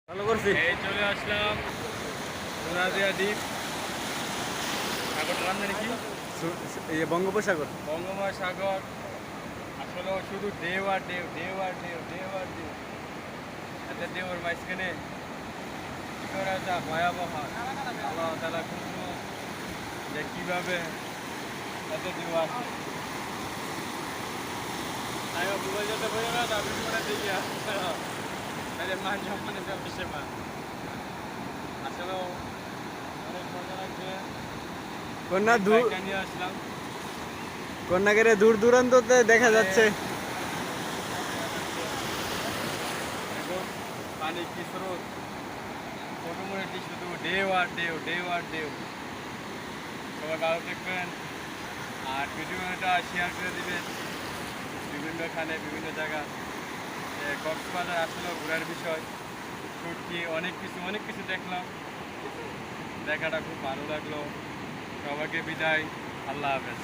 ভালো করছি। এই চলে আসলাম সোনাদিয়া দ্বীপ। সাগরটার নাম জানি কি? বঙ্গোপসাগর। বঙ্গোপসাগর। আসলে শুধু ঢেউ আর ঢেউ, ঢেউ আর ঢেউ, ঢেউ আর ঢেউ। এত ঢেউর মাঝখানে কি করা যা ভয়াবহ। আল্লাহ তাআলা খুঁজবো যে কীভাবে এত ঢেউ আসে। তাই মোবাইল যেতে পারে না, দাবি করে দেখি তাহলে মান সম্মানে ব্যবসা মান আসলেও অনেক মজা লাগছে। বাইকটা নিয়ে আসলাম। কন্যাকের দূর দূরান্ততে দেখা যাচ্ছে। দেখো পানি কি স্রোত, পটুমুড়েটি শুধু ঢেউ আর ঢেউ, ঢেউ আর ঢেউ। সবাই ভালো দেখবেন আর ভিডিওটা শেয়ার করে দিবেন বিভিন্নখানে বিভিন্ন জায়গা। কক্সবাজার আসলে ঘোরার বিষয়, সত্যি অনেক কিছু দেখলাম, দেখাটা খুব ভালো লাগলো। সবাইকে বিদায়, আল্লাহ হাফেজ।